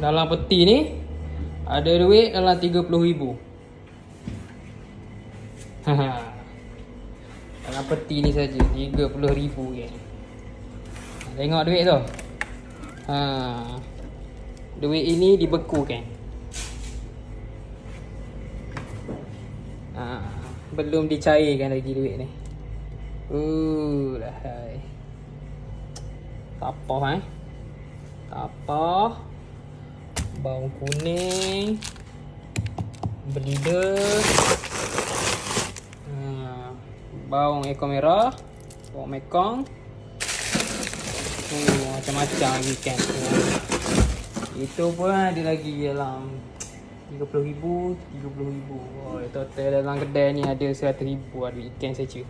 Dalam peti ni ada duit dalam 30,000. Dalam peti ni saja 30,000 kan. Tengok duit tu. Duit ini dibekukan. Belum dicairkan lagi duit ni. Lahai. Tak apa Tak apa. Bawang kuning, belida, bawang ekor merah, bawang mekong, macam-macam lagi kan. Itu pun ada lagi dalam 30,000, 30,000. Total dalam kedai ni ada 100,000 ada ikan saja.